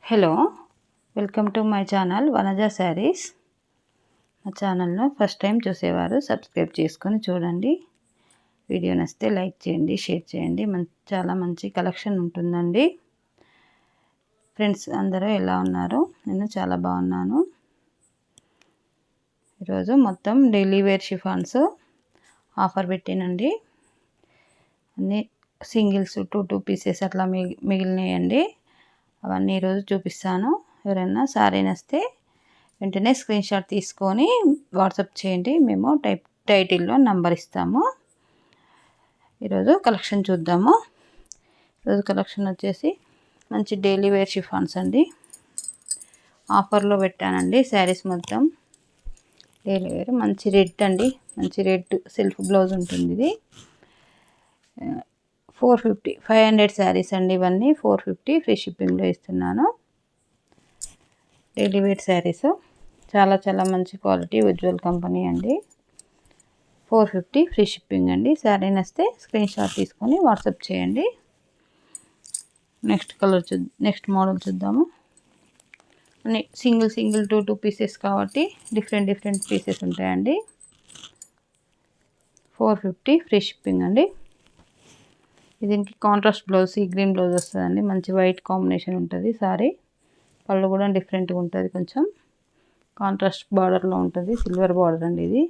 Hello, welcome to my channel Vanaja saris. మా ఛానల్ను first time చూసేవారు సబ్స్క్రైబ్ చేసుకొని చూడండి. వీడియో నచ్చితే లైక్ చేయండి, షేర్ చేయండి. చాలా మంచి కలెక్షన్ ఉంటుందండి. ఫ్రెండ్స్ అందరూ ఎలా ఉన్నారు? నేను చాలా బాగున్నాను. ఈరోజు మొత్తం డైలీ వేర్ షిఫాన్స్ ఆఫర్ పెట్టానండి. అన్నీ సింగిల్స్ టూ పీసెస్ అట్లా మిగిలినాయండి. అవన్నీ ఈరోజు చూపిస్తాను. ఎవరైనా సారీ నచ్చితే వెంటనే స్క్రీన్ షాట్ తీసుకొని వాట్సాప్ చేయండి. మేము టైటిల్లో నంబర్ ఇస్తాము. ఈరోజు కలెక్షన్ చూద్దాము. ఈరోజు కలెక్షన్ వచ్చేసి మంచి డైలీ వేర్ షిఫాన్స్ అండి. ఆఫర్లో పెట్టానండి. శారీస్ మొత్తం డైలీ వేర్. మంచి రెడ్ అండి, మంచి రెడ్ సెల్ఫ్ బ్లౌజ్ ఉంటుంది. ఇది 450 500 శారీస్ అండి. ఇవన్నీ 450 ఫ్రీ షిప్పింగ్లో ఇస్తున్నాను. డైలీ వేర్ శారీస్ చాలా చాలా మంచి క్వాలిటీ, ఉజ్వల్ కంపెనీ అండి. 450 ఫ్రీ షిప్పింగ్ అండి. శారీ నచ్చితే స్క్రీన్ షాట్ తీసుకొని వాట్సాప్ చేయండి. నెక్స్ట్ మోడల్ చూద్దాము. అన్ని సింగిల్ టూ పీసెస్ కాబట్టి డిఫరెంట్ పీసెస్ ఉంటాయండి. 450 ఫ్రీ షిప్పింగ్ అండి. దీనికి contrast blouse, sea green blouse వస్తుందండి. మంచి వైట్ కాంబినేషన్ ఉంటుంది సారీ. పళ్ళు కూడా డిఫరెంట్గా ఉంటుంది, కొంచెం కాంట్రాస్ట్ బార్డర్లో ఉంటుంది. సిల్వర్ బార్డర్ అండి ఇది.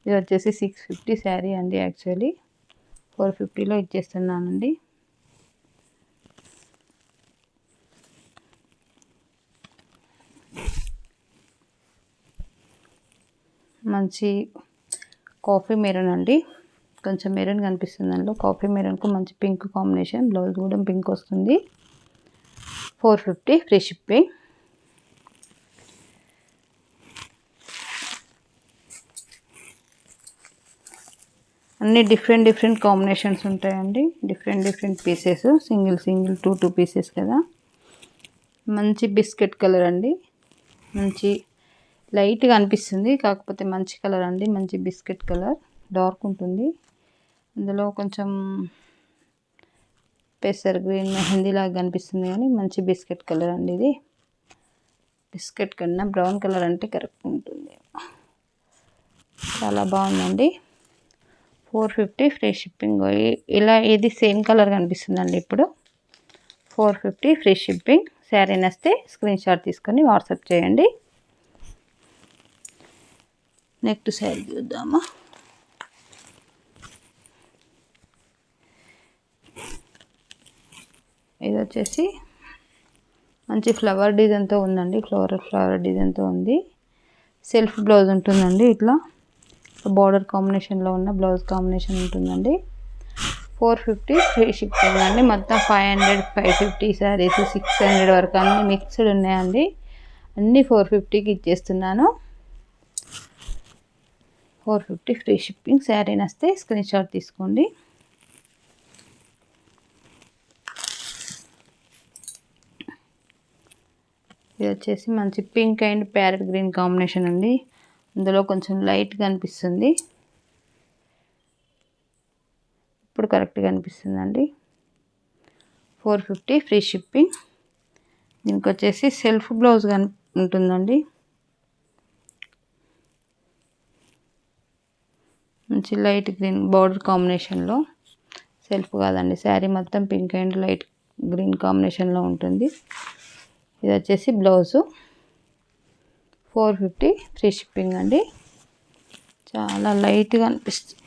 ఇది వచ్చేసి 650 శారీ అండి. యాక్చువల్లీ 450లో ఇచ్చేస్తున్నానండి. మంచి కాఫీ మెరూన్ అండి. కొంచెం మెరూన్ కనిపిస్తుంది అందులో. కాఫీ మెరూన్కు మంచి పింక్ కాంబినేషన్. బ్లౌజ్ కూడా పింక్ వస్తుంది. 450 ఫ్రీ షిప్పింగ్. అన్ని డిఫరెంట్ కాంబినేషన్స్ ఉంటాయండి. Different pieces. Single two pieces కదా. మంచి బిస్కెట్ కలర్ అండి. మంచి లైట్గా అనిపిస్తుంది, కాకపోతే మంచి కలర్ అండి. మంచి బిస్కెట్ కలర్, డార్క్ ఉంటుంది. ఇందులో కొంచెం పెసర్ గ్రీన్ మెహందీ లాగా కనిపిస్తుంది, కానీ మంచి బిస్కెట్ కలర్ అండి. ఇది బిస్కెట్ కన్నా బ్రౌన్ కలర్ అంటే కరెక్ట్ ఉంటుంది. చాలా బాగుందండి. 450 ఫ్రీ షిప్పింగ్. ఇలా ఇది సేమ్ కలర్ కనిపిస్తుందండి. ఇప్పుడు 450 ఫ్రీ షిప్పింగ్. శారీ నచ్చితే స్క్రీన్ షాట్ తీసుకొని వాట్సాప్ చేయండి. నెక్స్ట్ శారీ చూద్దామా. ఇది వచ్చేసి మంచి ఫ్లవర్ డిజైన్తో ఉందండి. ఫ్లవర్ డిజైన్తో ఉంది. సెల్ఫ్ బ్లౌజ్ ఉంటుందండి. ఇట్లా బార్డర్ కాంబినేషన్లో ఉన్న బ్లౌజ్ కాంబినేషన్ ఉంటుందండి. 450 ఫ్రీ షిప్పింగ్ అండి. మొత్తం 500 550 శారీస్ 600 వరకు అన్నీ మిక్స్డ్ ఉన్నాయండి. అన్నీ 450కి ఇచ్చేస్తున్నాను. 450 ఫ్రీ షిప్పింగ్. శారీ నచ్చితే స్క్రీన్ షాట్ తీసుకోండి. ఇది వచ్చేసి మంచి pink and parrot green combination అండి. అందులో కొంచెం లైట్గా అనిపిస్తుంది. ఇప్పుడు కరెక్ట్గా అనిపిస్తుందండి. 450 ఫ్రీ షిప్పింగ్. దీనికి వచ్చేసి సెల్ఫ్ బ్లౌజ్ ఉంటుందండి. మంచి లైట్ గ్రీన్ బార్డర్ కాంబినేషన్లో. సెల్ఫ్ కాదండి, శారీ మొత్తం పింక్ అండ్ లైట్ గ్రీన్ కాంబినేషన్లో ఉంటుంది. ఇది వచ్చేసి బ్లౌజు. 450 ఫ్రీ షిప్పింగ్ అండి. చాలా లైట్గా అనిపిస్తుంది.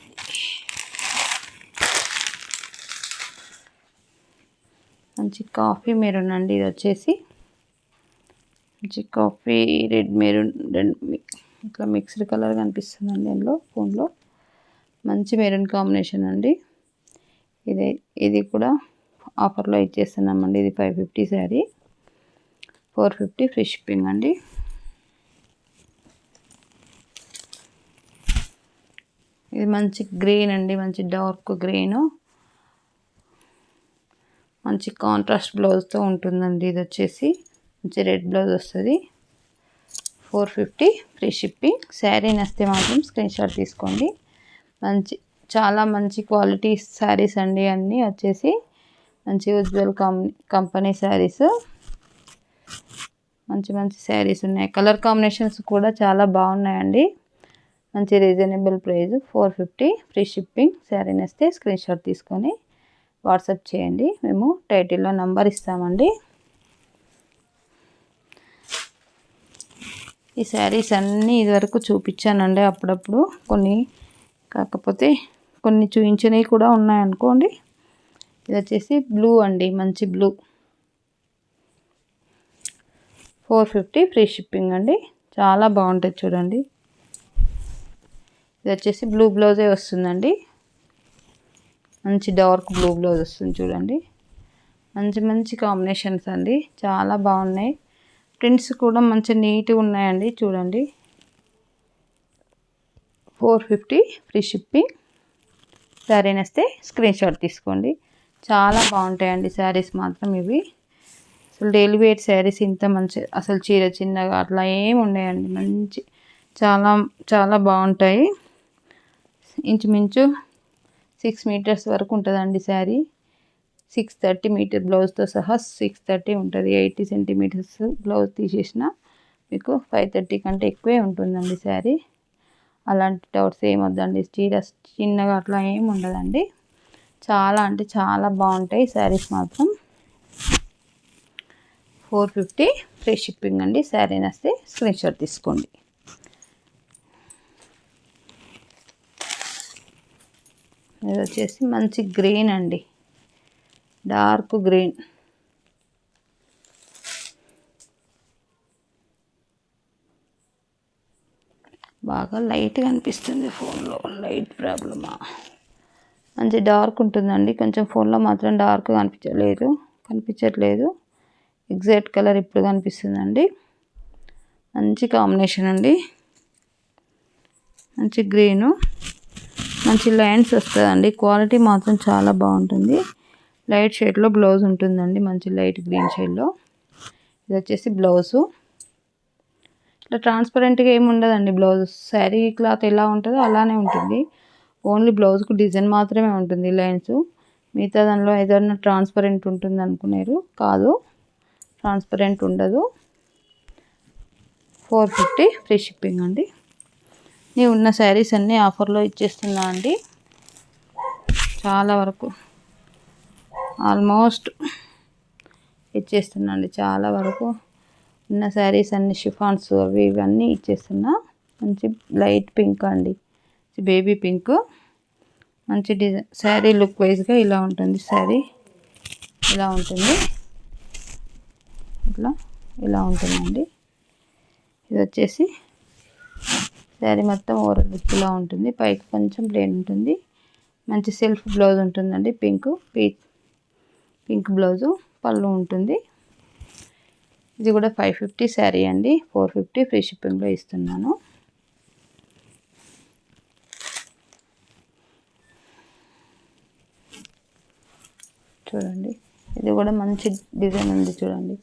మంచి కాఫీ మెరూన్ అండి. ఇది వచ్చేసి మంచి కాఫీ రెడ్ మెరూన్ ఇట్లా మిక్స్డ్ కలర్ కనిపిస్తుందండి అందులో ఫోన్లో. మంచి మెరూన్ కాంబినేషన్ అండి. ఇది కూడా ఆఫర్లో ఇచ్చేస్తున్నామండి. ఇది 550 శారీ. 450 ఫ్రీ షిప్పింగ్ అండి. ఇది మంచి గ్రీన్ అండి. మంచి డార్క్ గ్రీను, మంచి కాంట్రాస్ట్ బ్లౌజ్తో ఉంటుందండి. ఇది వచ్చేసి మంచి రెడ్ బ్లౌజ్ వస్తుంది. 450 ఫ్రీ షిప్పింగ్. శారీ నచ్చితే మాత్రం స్క్రీన్ షాట్ తీసుకోండి. చాలా మంచి క్వాలిటీ శారీస్ అండి. అన్నీ వచ్చేసి మంచి ఉజ్వల్ కంపెనీ శారీస్. మంచి మంచి శారీస్ ఉన్నాయి. కలర్ కాంబినేషన్స్ కూడా చాలా బాగున్నాయండి. మంచి reasonable price 450 free shipping. Sari నచ్చితే స్క్రీన్ షాట్ తీసుకొని వాట్సాప్ చేయండి. మేము టైటిల్లో నంబర్ ఇస్తామండి. ఈ శారీస్ అన్నీ ఇదివరకు చూపించానండి అప్పుడప్పుడు కొన్ని, కాకపోతే కొన్ని చూపించినవి కూడా ఉన్నాయనుకోండి. ఇది వచ్చేసి బ్లూ అండి, మంచి బ్లూ 450 ఫ్రీ షిప్పింగ్ అండి. చాలా బాగుంటుంది చూడండి. ఇది వచ్చేసి బ్లూ బ్లౌజే వస్తుందండి. మంచి డార్క్ బ్లూ బ్లౌజ్ వస్తుంది చూడండి. మంచి మంచి కాంబినేషన్స్ అండి, చాలా బాగున్నాయి. ప్రింట్స్ కూడా మంచి నీట్గా ఉన్నాయండి చూడండి. 450 ఫ్రీ షిప్పింగ్. శారీ నచ్చితే స్క్రీన్ షాట్ తీసుకోండి. చాలా బాగుంటాయండి శారీస్ మాత్రం ఇవి. అసలు డైలీ వేర్ శారీస్ ఇంత మంచి, అసలు చీర చిన్నగా అట్లా ఏమి ఉన్నాయండి. మంచి చాలా చాలా బాగుంటాయి. ఇంచుమించు 6 మీటర్స్ వరకు ఉంటుందండి శారీ. 630 మీటర్ బ్లౌజ్తో సహా 630 ఉంటుంది. 80 సెంటీమీటర్స్ బ్లౌజ్ తీసేసిన మీకు 530 కంటే ఎక్కువే ఉంటుందండి శారీ. అలాంటి డౌట్స్ ఏమొద్దండి. చీర చిన్నగా అట్లా ఏమి ఉండదండి. చాలా అంటే చాలా బాగుంటాయి శారీస్ మాత్రం. 450 ఫ్రీ షిప్పింగ్ అండి. శారీ నచ్చితే స్క్రీన్ షాట్ తీసుకోండి. ఇది వచ్చేసి మంచి గ్రీన్ అండి, డార్క్ గ్రీన్. బాగా లైట్గా అనిపిస్తుంది ఫోన్లో, లైట్ ప్రాబ్లమా. మంచి డార్క్ ఉంటుందండి. కొంచెం ఫోన్లో మాత్రం డార్క్ కనిపించట్లేదు. ఎగ్జాక్ట్ కలర్ ఇప్పుడు కనిపిస్తుందండి. మంచి కాంబినేషన్ అండి, మంచి గ్రీను, మంచి లైన్స్ వస్తుందండి. క్వాలిటీ మాత్రం చాలా బాగుంటుంది. లైట్ షేడ్లో బ్లౌజ్ ఉంటుందండి, మంచి లైట్ గ్రీన్ షేడ్లో. ఇది వచ్చేసి బ్లౌజు. ఇట్లా ట్రాన్స్పరెంట్గా ఏమి ఉండదండి బ్లౌజ్. శారీ క్లాత్ ఎలా ఉంటుందో అలానే ఉంటుంది. ఓన్లీ బ్లౌజ్కు డిజైన్ మాత్రమే ఉంటుంది లైన్స్. మిగతా దానిలో ఏదైనా ట్రాన్స్పరెంట్ ఉంటుంది అనుకున్నారు, కాదు, ట్రాన్స్పరెంట్ ఉండదు. 450 ఫ్రీ షిప్పింగ్ అండి. నేను ఉన్న శారీస్ అన్నీ ఆఫర్లో ఇచ్చేస్తున్నా అండి. చాలా వరకు ఆల్మోస్ట్ ఇచ్చేస్తున్నా అండి. చాలా వరకు ఉన్న శారీస్ అన్ని షిఫాన్స్ అవి ఇవన్నీ ఇచ్చేస్తున్నా. మంచి లైట్ పింక్ అండి, బేబీ పింక్. మంచి డిజైన్. శారీ లుక్ వైజ్గా ఇలా ఉంటుంది. శారీ ఇలా ఉంటుంది, ఇలా ఉంటుందండి. ఇది వచ్చేసి శారీ మొత్తం ఓవరాల్ లుక్ ఇలా ఉంటుంది. పైకి కొంచెం ప్లేన్ ఉంటుంది. మంచి సెల్ఫ్ బ్లౌజ్ ఉంటుందండి. పింక్ బ్లౌజు, పళ్ళు ఉంటుంది. ఇది కూడా 550 శారీ అండి. 450 ఫ్రీ షిప్పింగ్లో ఇస్తున్నాను. చూడండి, ఇది కూడా మంచి డిజైన్ ఉంది చూడండి.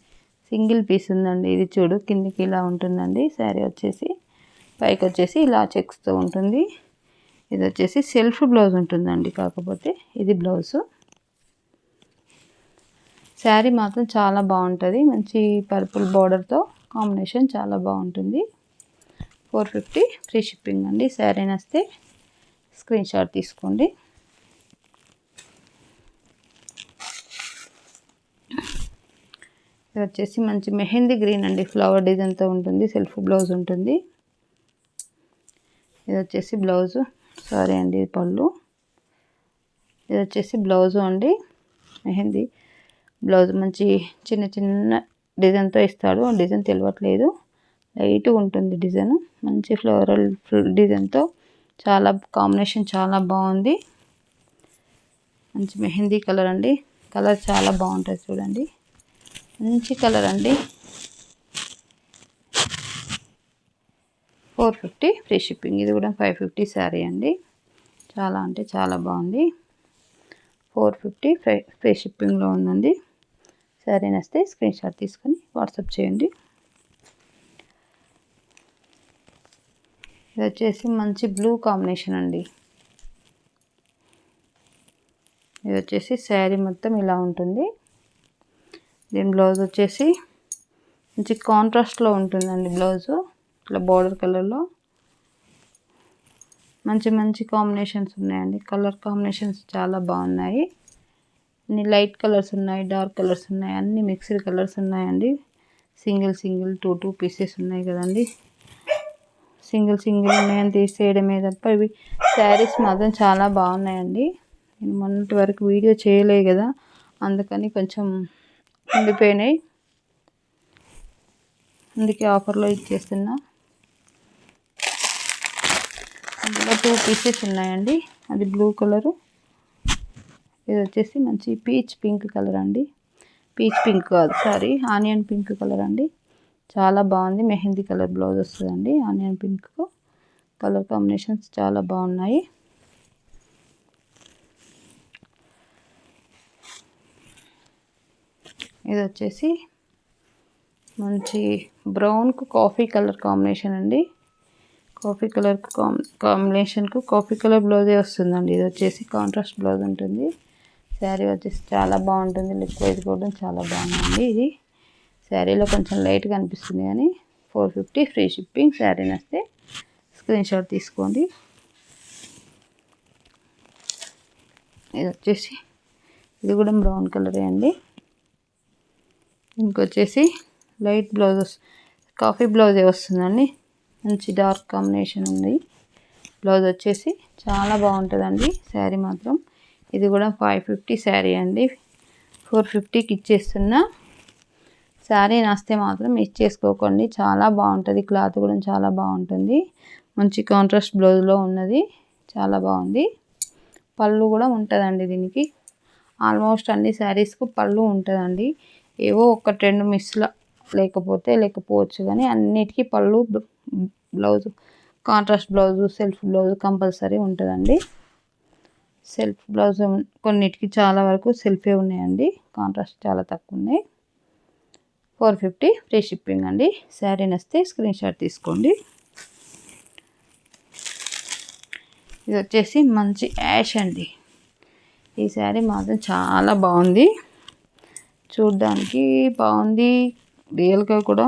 సింగిల్ పీస్ ఉందండి. ఇది చూడు, కిందికి ఇలా ఉంటుందండి. శారీ వచ్చేసి పైకి వచ్చేసి ఇలా చెక్స్తో ఉంటుంది. ఇది వచ్చేసి సెల్ఫ్ బ్లౌజ్ ఉంటుందండి, కాకపోతే ఇది బ్లౌజు. శారీ మాత్రం చాలా బాగుంటుంది. మంచి పర్పుల్ బార్డర్తో కాంబినేషన్ చాలా బాగుంటుంది. 450 ఫ్రీ షిప్పింగ్ అండి. శారీ నచ్చితే స్క్రీన్ షాట్ తీసుకోండి. ఇది వచ్చేసి మంచి మెహందీ గ్రీన్ అండి, ఫ్లవర్ డిజైన్తో ఉంటుంది. సెల్ఫ్ బ్లౌజ్ ఉంటుంది. ఇది వచ్చేసి బ్లౌజు, సారీ అండి, ఇది పళ్ళు. ఇది వచ్చేసి బ్లౌజు అండి, మెహందీ బ్లౌజ్. మంచి చిన్న చిన్న డిజైన్తో ఇస్తాడు. డిజైన్ తెలియట్లేదు, లైట్గా ఉంటుంది డిజైన్. మంచి ఫ్లోరల్ డిజైన్తో చాలా కాంబినేషన్ చాలా బాగుంది. మంచి మెహందీ కలర్ అండి. కలర్ చాలా బాగుంటుంది చూడండి, మంచి కలర్ అండి. 450 ఫ్రీ షిప్పింగ్. ఇది కూడా 550 శారీ అండి. చాలా అంటే చాలా బాగుంది. 450 ఫ్రీ షిప్పింగ్లో ఉందండి. శారీ నచ్చితే స్క్రీన్ షాట్ తీసుకొని వాట్సాప్ చేయండి. ఇది వచ్చేసి మంచి బ్లూ కాంబినేషన్ అండి. ఇది వచ్చేసి శారీ మొత్తం ఇలా ఉంటుంది. దీని బ్లౌజ్ వచ్చేసి మంచి కాంట్రాస్ట్లో ఉంటుందండి బ్లౌజు. ఇట్లా బార్డర్ కలర్లో మంచి మంచి కాంబినేషన్స్ ఉన్నాయండి. కలర్ కాంబినేషన్స్ చాలా బాగున్నాయి. అన్ని లైట్ కలర్స్ ఉన్నాయి, డార్క్ కలర్స్ ఉన్నాయి, అన్ని మిక్స్డ్ కలర్స్ ఉన్నాయండి. సింగిల్ సింగిల్ టూ పీసెస్ ఉన్నాయి కదండి. సింగిల్ ఉన్నాయని తీసేయడమే తప్ప ఇవి శారీస్ మాత్రం చాలా బాగున్నాయండి. నేను మొన్నటి వరకు వీడియో చేయలే కదా, అందుకని కొంచెం ఉండిపోయినాయి. అందుకే ఆఫర్లో ఇచ్చేస్తున్నా. అందులో 2 పీసెస్ ఉన్నాయండి. అది బ్లూ కలరు, ఇది వచ్చేసి మంచి పీచ్ పింక్ కలర్ అండి. పీచ్ పింక్ కాదు, సారీ, ఆనియన్ పింక్ కలర్ అండి. చాలా బాగుంది. మెహందీ కలర్ బ్లౌజ్ వస్తుందండి. ఆనియన్ పింక్ కలర్ కాంబినేషన్స్ చాలా బాగున్నాయి. ఇది వచ్చేసి మంచి బ్రౌన్కు కాఫీ కలర్ కాంబినేషన్ అండి. కాఫీ కలర్కు కాంబినేషన్కు కాఫీ కలర్ బ్లౌజే వస్తుందండి. ఇది వచ్చేసి కాంట్రాస్ట్ బ్లౌజ్ ఉంటుంది. శారీ వచ్చేసి చాలా బాగుంటుంది. లుక్ వైజ్ కూడా చాలా బాగుందండి. ఇది శారీలో కొంచెం లైట్గా అనిపిస్తుంది కానీ 450 ఫ్రీ షిప్పింగ్. శారీ నస్తే స్క్రీన్ షాట్ తీసుకోండి. ఇది వచ్చేసి ఇది కూడా బ్రౌన్ కలరే అండి. ఇంకొచ్చేసి లైట్ బ్లౌజ్ కాఫీ బ్లౌజే వస్తుందండి. మంచి డార్క్ కాంబినేషన్ ఉంది. బ్లౌజ్ వచ్చేసి చాలా బాగుంటుందండి శారీ మాత్రం. ఇది కూడా 550 శారీ అండి. 450కి ఇచ్చేస్తున్నా. శారీ నస్తే మాత్రం ఇచ్చేసుకోకండి, చాలా బాగుంటుంది. క్లాత్ కూడా చాలా బాగుంటుంది. మంచి కాంట్రాస్ట్ బ్లౌజ్లో ఉన్నది, చాలా బాగుంది. పళ్ళు కూడా ఉంటుందండి దీనికి. ఆల్మోస్ట్ అన్ని శారీస్కు పళ్ళు ఉంటుందండి. ఏవో 1-2 మిస్లా లేకపోవచ్చు కానీ అన్నిటికీ పళ్ళు, blouse, contrast blouse, self blouse compulsory ఉంటుందండి. సెల్ఫ్ బ్లౌజ్ కొన్నిటికి చాలా వరకు సెల్ఫే ఉన్నాయండి. కాంట్రాస్ట్ చాలా తక్కువ ఉన్నాయి. 450 ఫ్రీ షిప్పింగ్ అండి. శారీ నస్తే స్క్రీన్ షాట్ తీసుకోండి. ఇది వచ్చేసి మంచి యాష్ అండి. ఈ శారీ మాత్రం చాలా బాగుంది, చూడ్డానికి బాగుంది, రియల్గా కూడా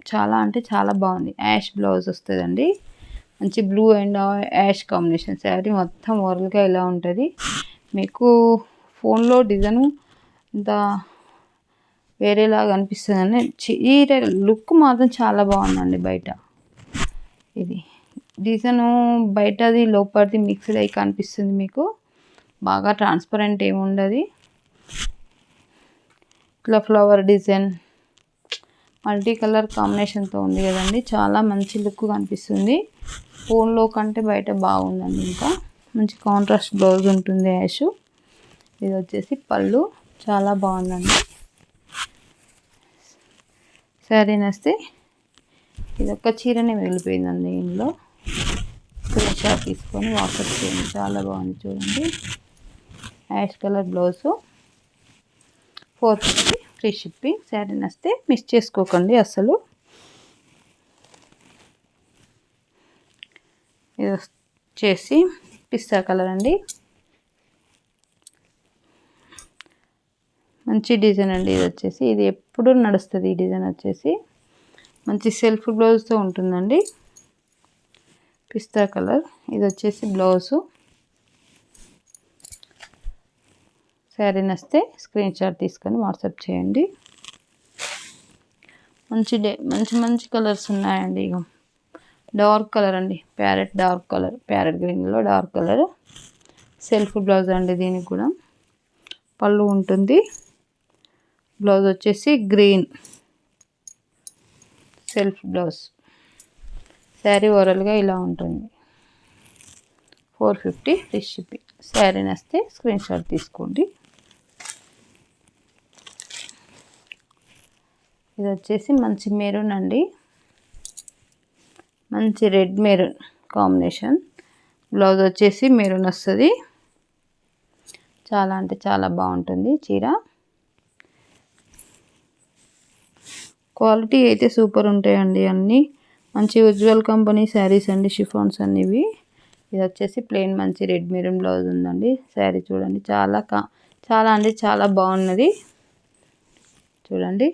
చాలా అంటే చాలా బాగుంది. యాష్ బ్లౌజ్ వస్తుందండి. మంచి blue and ash combination. Sari మొత్తం ఓవరాల్గా ఇలా ఉంటుంది. మీకు ఫోన్లో డిజైన్ ఇంత వేరేలాగా అనిపిస్తుందని చీర లుక్ మాత్రం చాలా బాగుందండి. బయట ఇది డిజైను బయటది లోపలిది మిక్స్డ్ అయి కనిపిస్తుంది మీకు. బాగా ట్రాన్స్పరెంట్ ఏమి ఉండదు. ఇట్లా ఫ్లవర్ డిజైన్ మల్టీ కలర్ కాంబినేషన్తో ఉంది కదండి. చాలా మంచి లుక్ కనిపిస్తుంది. ఫోన్లో కంటే బయట బాగుందండి. ఇంకా మంచి కాంట్రాస్ట్ బ్లౌజ్ ఉంటుంది యాష్. ఇది వచ్చేసి పళ్ళు, చాలా బాగుందండి. శారీ నస్తే ఇది ఒక్క చీరనే మిగిలిపోయిందండి. ఇందులో స్క్రీన్ షాట్ తీసుకొని వాట్సాప్ చేయండి. చాలా బాగుంది చూడండి. Ash colour blouse 450 free shipping. Sari నస్తే మిస్ చేసుకోకండి అసలు. ఇది వచ్చేసి పిస్తా కలర్ అండి. మంచి డిజైన్ అండి. ఇది వచ్చేసి ఇది ఎప్పుడు నడుస్తుంది. ఈ డిజైన్ వచ్చేసి మంచి సెల్ఫ్ బ్లౌజ్తో ఉంటుందండి. పిస్తా కలర్. ఇది వచ్చేసి బ్లౌజు. శారీ నస్తే స్క్రీన్ షాట్ తీసుకొని వాట్సాప్ చేయండి. మంచి కలర్స్ ఉన్నాయండి. ఇక డార్క్ కలర్ అండి, డార్క్ కలర్, ప్యారెట్ గ్రీన్లో డార్క్ కలర్. సెల్ఫ్ బ్లౌజ్ అండి. దీనికి కూడా పళ్ళు ఉంటుంది. బ్లౌజ్ వచ్చేసి గ్రీన్ సెల్ఫ్ బ్లౌజ్. శారీ ఓవరాల్గా ఇలా ఉంటుంది. 450 ఫ్రీ షిప్పింగ్. శారీ నస్తే స్క్రీన్ షాట్ తీసుకోండి. ఇది వచ్చేసి మంచి మెరూన్ అండి. మంచి రెడ్ మెరూన్ కాంబినేషన్. బ్లౌజ్ వచ్చేసి మెరూన్ వస్తుంది. చాలా అంటే చాలా బాగుంటుంది చీర. క్వాలిటీ అయితే సూపర్ ఉంటాయండి. అన్నీ మంచి ఉజ్వల్ కంపెనీ శారీస్ అండి. షిఫాన్స్ అన్నివి. ఇది వచ్చేసి ప్లెయిన్ మంచి రెడ్ మెరూన్ బ్లౌజ్ ఉందండి. శారీ చూడండి, చాలా అంటే చాలా బాగున్నది చూడండి.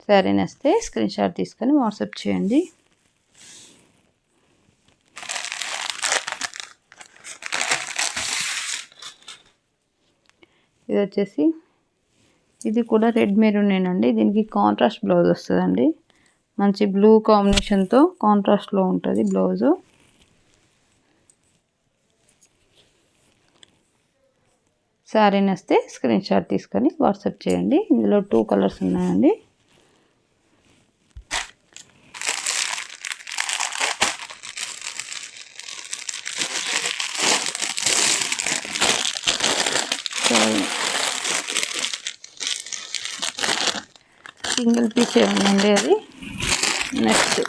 శారీ నచ్చితే స్క్రీన్ షాట్ తీసుకొని వాట్సాప్ చేయండి. ఇది వచ్చేసి ఇది కూడా రెడ్ మెరూనేనండి. దీనికి కాంట్రాస్ట్ బ్లౌజ్ వస్తుందండి. మంచి బ్లూ కాంబినేషన్తో కాంట్రాస్ట్లో ఉంటుంది బ్లౌజు. శారీ నచ్చితే స్క్రీన్ షాట్ తీసుకొని వాట్సాప్ చేయండి. ఇందులో 2 కలర్స్ ఉన్నాయండి. సింగిల్ పీసే ఉందండి అది. నెక్స్ట్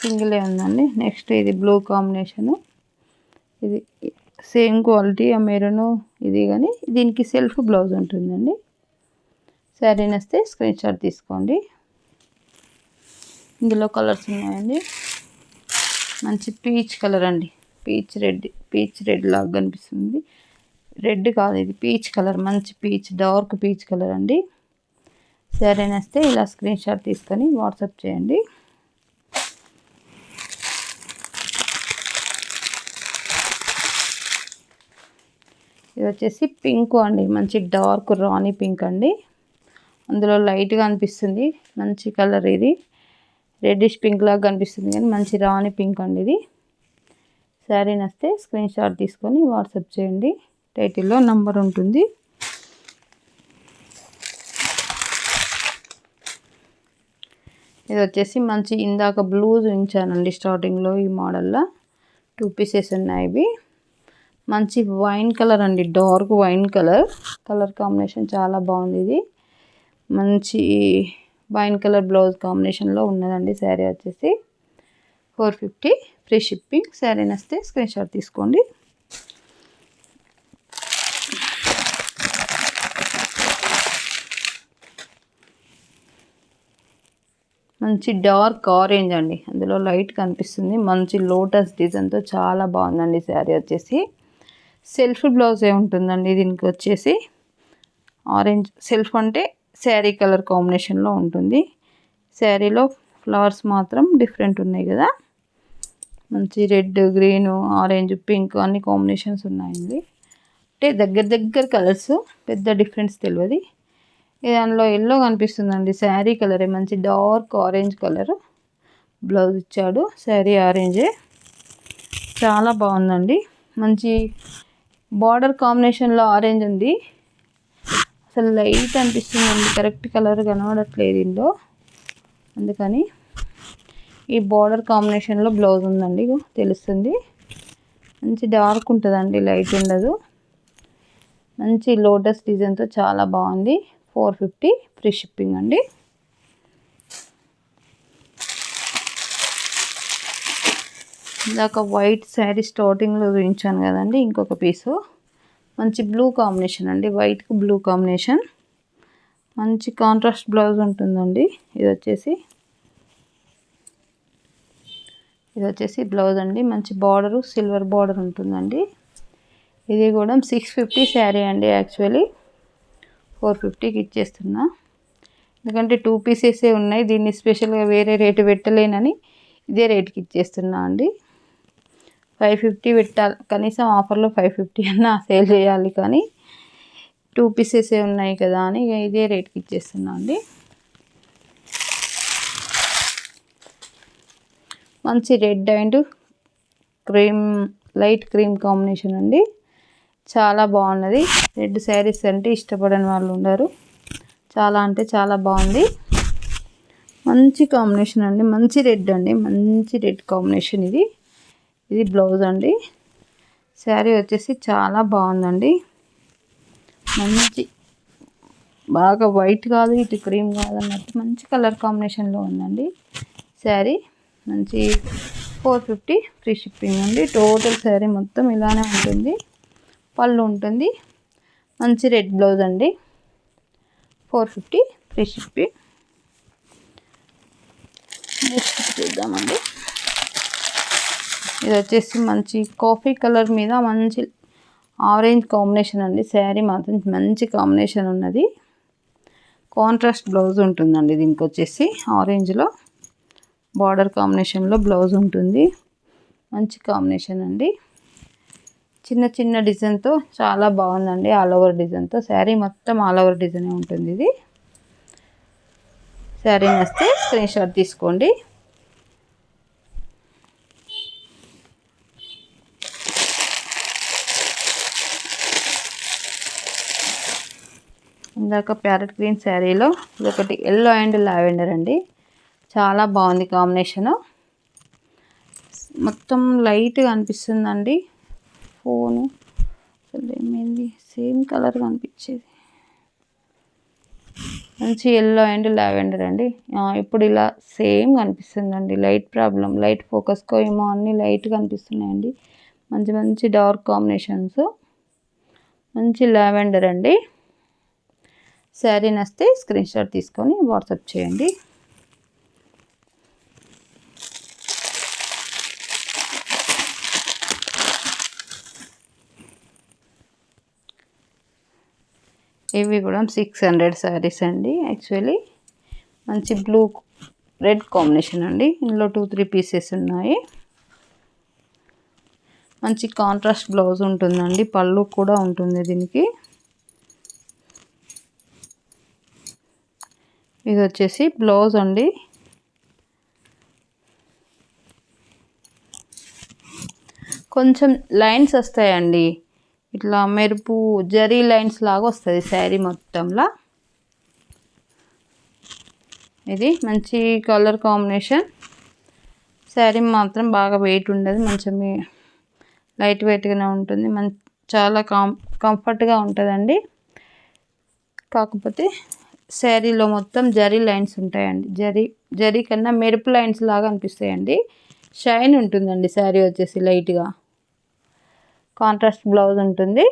సింగిలే ఉందండి. నెక్స్ట్ ఇది బ్లూ కాంబినేషను. ఇది సేమ్ క్వాలిటీ ఆ మెరూను ఇది, కానీ దీనికి సెల్ఫ్ బ్లౌజ్ ఉంటుందండి. శారీ నచ్చితే స్క్రీన్ షాట్ తీసుకోండి. ఇందులో కలర్స్ ఉన్నాయండి. మంచి పీచ్ కలర్ అండి. పీచ్ రెడ్ లాగా కనిపిస్తుంది. రెడ్ కాదు, ఇది పీచ్ కలర్. మంచి పీచ్, డార్క్ పీచ్ కలర్ అండి. శారీ నచ్చితే ఇలా స్క్రీన్ షాట్ తీసుకొని వాట్సాప్ చేయండి. ఇది వచ్చేసి పింక్ అండి. మంచి డార్క్ రాణి పింక్ అండి. అందులో లైట్గా అనిపిస్తుంది. మంచి కలర్ ఇది. రెడ్డిష్ పింక్ లాగా కనిపిస్తుంది కానీ మంచి రాణి పింక్ అండి ఇది. శారీ నచ్చితే స్క్రీన్ షాట్ తీసుకొని వాట్సాప్ చేయండి. టైటిల్లో నంబర్ ఉంటుంది. ఇది వచ్చేసి మంచి ఇందాక బ్లూ చూపించానండి స్టార్టింగ్లో. ఈ మోడల్లో 2 పీసెస్ ఉన్నాయి. ఇవి మంచి వైన్ కలర్ అండి. డార్క్ వైన్ కలర్ కాంబినేషన్ చాలా బాగుంది. ఇది మంచి వైన్ కలర్ బ్లౌజ్ కాంబినేషన్లో ఉన్నదండి. శారీ వచ్చేసి 450 ఫ్రీ షిప్పింగ్. శారీ నచ్చితే స్క్రీన్ షాట్ తీసుకోండి. మంచి డార్క్ ఆరెంజ్ అండి. అందులో లైట్ కనిపిస్తుంది. మంచి లోటస్ డిజైన్తో చాలా బాగుందండి. శారీ వచ్చేసి సెల్ఫ్ బ్లౌజే ఉంటుందండి. దీనికి వచ్చేసి ఆరెంజ్ సెల్ఫ్ అంటే శారీ కలర్ కాంబినేషన్లో ఉంటుంది. శారీలో ఫ్లవర్స్ మాత్రం డిఫరెంట్ ఉన్నాయి కదా. మంచి రెడ్, గ్రీన్, ఆరెంజ్, పింక్ అన్ని కాంబినేషన్స్ ఉన్నాయండి. అంటే దగ్గర కలర్స్, పెద్ద డిఫరెన్స్ తెలియదు. దానిలో ఎల్లో కనిపిస్తుందండి. శారీ కలరే మంచి డార్క్ ఆరెంజ్ కలర్ బ్లౌజ్ ఇచ్చాడు. శారీ ఆరెంజే, చాలా బాగుందండి. మంచి బార్డర్ కాంబినేషన్లో ఆరెంజ్ ఉంది. అసలు లైట్ అనిపిస్తుందండి. కరెక్ట్ కలర్ కనబడట్లేదు ఇందులో, అందుకని ఈ బార్డర్ కాంబినేషన్లో బ్లౌజ్ ఉందండి. తెలుస్తుంది. మంచి డార్క్ ఉంటుందండి, లైట్ ఉండదు. మంచి లోటస్ డిజైన్తో చాలా బాగుంది. 450 ఫ్రీ షిప్పింగ్ అండి. ఇందాక వైట్ శారీ స్టార్టింగ్లో చూపించాను కదండి. ఇంకొక పీసు మంచి బ్లూ కాంబినేషన్ అండి. వైట్కి బ్లూ కాంబినేషన్. మంచి కాంట్రాస్ట్ బ్లౌజ్ ఉంటుందండి. ఇది వచ్చేసి బ్లౌజ్ అండి. మంచి బార్డరు, సిల్వర్ బార్డర్ ఉంటుందండి. ఇది కూడా 650 శారీ అండి. యాక్చువల్లీ 450కి ఇచ్చేస్తున్నా, ఎందుకంటే 2 పీసెసే ఉన్నాయి. దీన్ని స్పెషల్గా వేరే రేటు పెట్టలేనని ఇదే రేటుకి ఇచ్చేస్తున్నా అండి. 550 పెట్టాలి కనీసం. ఆఫర్లో 550 అన్నా సేల్ చేయాలి, కానీ 2 పీసెసే ఉన్నాయి కదా అని ఇదే రేటుకి ఇచ్చేస్తున్నా అండి. మంచి red and cream, light cream combination అండి. చాలా బాగున్నది. రెడ్ శారీస్ అంటే ఇష్టపడని వాళ్ళు ఉండరు. చాలా అంటే చాలా బాగుంది. మంచి కాంబినేషన్ అండి. మంచి రెడ్ అండి. మంచి రెడ్ కాంబినేషన్ ఇది. ఇది బ్లౌజ్ అండి. శారీ వచ్చేసి చాలా బాగుందండి. మంచి బాగా వైట్ కాదు, ఇటు క్రీమ్ కాదు అన్నట్టు మంచి కలర్ కాంబినేషన్లో ఉందండి శారీ. మంచి 450 ఫ్రీ షిప్పింగ్ అండి. టోటల్ శారీ మొత్తం ఇలానే ఉంటుంది. పళ్ళు ఉంటుంది. మంచి రెడ్ బ్లౌజ్ అండి. 450 ఫ్రీ షిప్పింగ్. నెక్స్ట్ చూద్దామండి. ఇది వచ్చేసి మంచి కాఫీ కలర్ మీద మంచి ఆరెంజ్ కాంబినేషన్ అండి. శారీ మాత్రం మంచి కాంబినేషన్ ఉన్నది. కాంట్రాస్ట్ బ్లౌజ్ ఉంటుందండి. దీనికి వచ్చేసి ఆరెంజ్లో బార్డర్ కాంబినేషన్లో బ్లౌజ్ ఉంటుంది. మంచి కాంబినేషన్ అండి. చిన్న చిన్న డిజైన్తో చాలా బాగుందండి. ఆల్ ఓవర్ డిజైన్తో శారీ మొత్తం ఆల్ ఓవర్ డిజైన్ ఉంటుంది. ఇది శారీ నచ్చితే స్క్రీన్ షాట్ తీసుకోండి. ఇందాక ప్యారెట్ గ్రీన్ శారీలో ఒకటి ఎల్లో అండ్ లావెండర్ అండి. చాలా బాగుంది కాంబినేషను. మొత్తం లైట్గా అనిపిస్తుందండి. ఫోను ఏమైంది, సేమ్ కలర్ కనిపించేది. మంచి ఎల్లో అండ్ లావెండర్ అండి. ఇప్పుడు ఇలా సేమ్ కనిపిస్తుందండి. లైట్ ప్రాబ్లం, లైట్ ఫోకస్కో ఏమో అన్నీ లైట్ కనిపిస్తున్నాయండి. మంచి మంచి డార్క్ కాంబినేషన్స్. మంచి లావెండర్ అండి. శారీ నచ్చితే స్క్రీన్ షాట్ తీసుకొని వాట్సాప్ చేయండి. ఇవి కూడా 600 శారీస్ అండి. యాక్చువల్లీ మంచి బ్లూ రెడ్ కాంబినేషన్ అండి. ఇందులో 2-3 పీసెస్ ఉన్నాయి. మంచి కాంట్రాస్ట్ బ్లౌజ్ ఉంటుందండి. పళ్ళు కూడా ఉంటుంది దీనికి. ఇది వచ్చేసి బ్లౌజ్ అండి. కొంచెం లైన్స్ వస్తాయండి. ఇట్లా మెరుపు జరీ లైన్స్ లాగా వస్తుంది శారీ మొత్తంలో. ఇది మంచి కలర్ కాంబినేషన్. శారీ మాత్రం బాగా వెయిట్ ఉండదు. మంచి లైట్ వెయిట్గానే ఉంటుంది. చాలా కంఫర్ట్గా ఉంటుందండి. కాకపోతే శారీలో మొత్తం జరీ లైన్స్ ఉంటాయండి. జరీ కన్నా మెరుపు లైన్స్ లాగా అనిపిస్తాయండి. షైన్ ఉంటుందండి శారీ వచ్చేసి లైట్గా. కాంట్రాస్ట్ బ్లౌజ్ ఉంటుంది.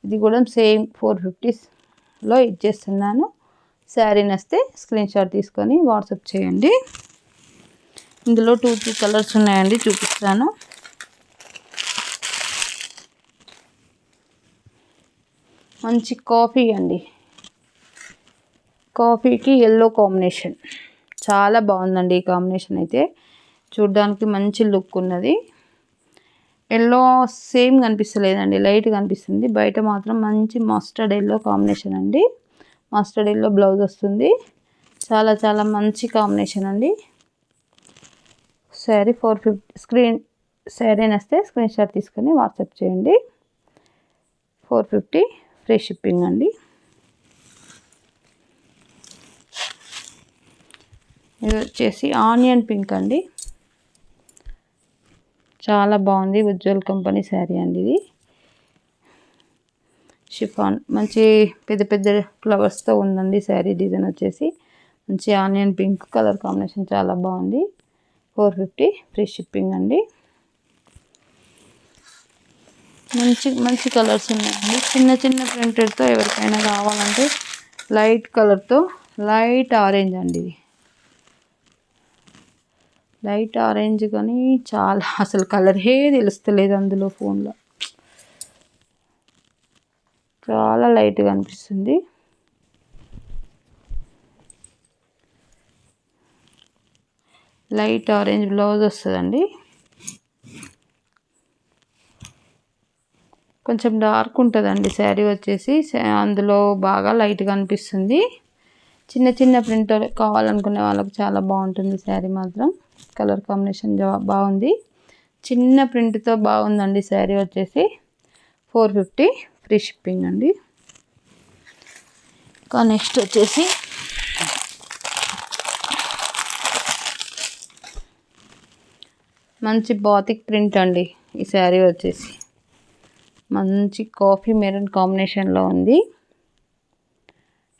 ఇది కూడా సేమ్ 450లో ఇచ్చేస్తున్నాను. శారీ నచ్చితే స్క్రీన్ షాట్ తీసుకొని వాట్సాప్ చేయండి. ఇందులో 2-3 కలర్స్ ఉన్నాయండి, చూపిస్తాను. మంచి కాఫీ అండి. కాఫీకి ఎల్లో కాంబినేషన్ చాలా బాగుందండి. ఈ కాంబినేషన్ అయితే చూడడానికి మంచి లుక్ ఉన్నది. ఎల్లో సేమ్ కనిపిస్తలేదండి, లైట్ కనిపిస్తుంది. బయట మాత్రం మంచి మస్టర్డ్ ఎల్లో కాంబినేషన్ అండి. మస్టర్డ్ ఎల్లో బ్లౌజ్ వస్తుంది. చాలా చాలా మంచి కాంబినేషన్ అండి. శారీ 450 శారీ నచ్చితే స్క్రీన్ షాట్ తీసుకొని వాట్సాప్ చేయండి. 450 ఫ్రీ షిప్పింగ్ అండి. ఇది వచ్చేసి ఆనియన్ పింక్ అండి. చాలా బాగుంది. ఉజ్వల్ కంపెనీ శారీ అండి. ఇది షిఫాన్ మంచి పెద్ద పెద్ద ఫ్లవర్స్తో ఉందండి. శారీ డిజైన్ వచ్చేసి మంచి ఆనియన్ పింక్ కలర్ కాంబినేషన్ చాలా బాగుంది. 450 ఫ్రీ షిప్పింగ్ అండి. మంచి మంచి కలర్స్ ఉన్నాయండి. చిన్న చిన్న ప్రింటెడ్తో ఎవరికైనా కావాలంటే లైట్ కలర్తో లైట్ ఆరెంజ్ అండి. ఇది లైట్ ఆరెంజ్ కానీ చాలా అసలు కలరే తెలుస్తలేదు అందులో. ఫోన్లో చాలా లైట్గా అనిపిస్తుంది. లైట్ ఆరెంజ్ బ్లౌజ్ వస్తుందండి. కొంచెం డార్క్ ఉంటుందండి శారీ వచ్చేసి. అందులో బాగా లైట్గా అనిపిస్తుంది. చిన్న చిన్న ప్రింట్ కావాలనుకునే వాళ్ళకి చాలా బాగుంటుంది శారీ మాత్రం. కలర్ కాంబినేషన్ బాగుంది. చిన్న ప్రింట్తో బాగుందండి శారీ వచ్చేసి. 450 ఫ్రీ షిప్పింగ్ అండి. ఇంకా నెక్స్ట్ వచ్చేసి మంచి బాతిక్ ప్రింట్ అండి. ఈ శారీ వచ్చేసి మంచి కాఫీ మెరూన్ కాంబినేషన్లో ఉంది.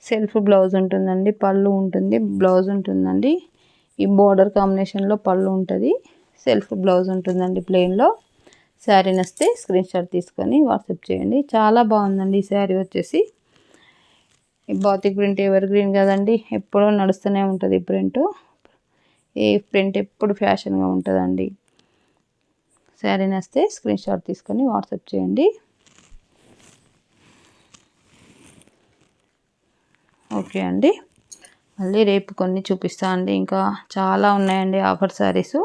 సెల్ఫ్ బ్లౌజ్ ఉంటుందండి. పళ్ళు ఉంటుంది, బ్లౌజ్ ఉంటుందండి. ఈ బోర్డర్ కాంబినేషన్లో పళ్ళు ఉంటుంది, సెల్ఫ్ బ్లౌజ్ ఉంటుందండి ప్లెయిన్లో. శారీ నచ్చితే స్క్రీన్ షాట్ తీసుకొని వాట్సాప్ చేయండి. చాలా బాగుందండి ఈ శారీ వచ్చేసి. ఈ బాతిక్ ప్రింట్ ఎవర్ గ్రీన్ కదండి, ఎప్పుడూ నడుస్తూనే ఉంటుంది ఈ ప్రింట్. ఈ ప్రింట్ ఎప్పుడు ఫ్యాషన్గా ఉంటుందండి. శారీ నచ్చితే స్క్రీన్ షాట్ తీసుకొని వాట్సాప్ చేయండి. ఓకే అండి, మళ్ళీ రేపు కొన్ని చూపిస్తా అండి. ఇంకా చాలా ఉన్నాయండి ఆఫర్ శారీసు.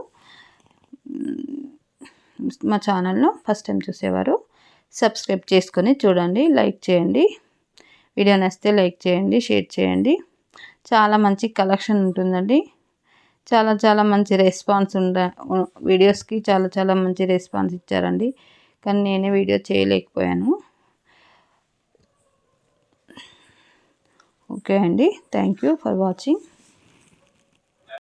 మా ఛానల్ను ఫస్ట్ టైం చూసేవారు సబ్స్క్రైబ్ చేసుకొని చూడండి, లైక్ చేయండి. వీడియో నచ్చితే లైక్ చేయండి, షేర్ చేయండి. చాలా మంచి కలెక్షన్ ఉంటుందండి. చాలా మంచి రెస్పాన్స్ వీడియోస్కి చాలా మంచి రెస్పాన్స్ ఇచ్చారండి. కానీ నేనే వీడియో చేయలేకపోయాను. ఓకే అండి, థ్యాంక్ యూ ఫర్ వాచింగ్.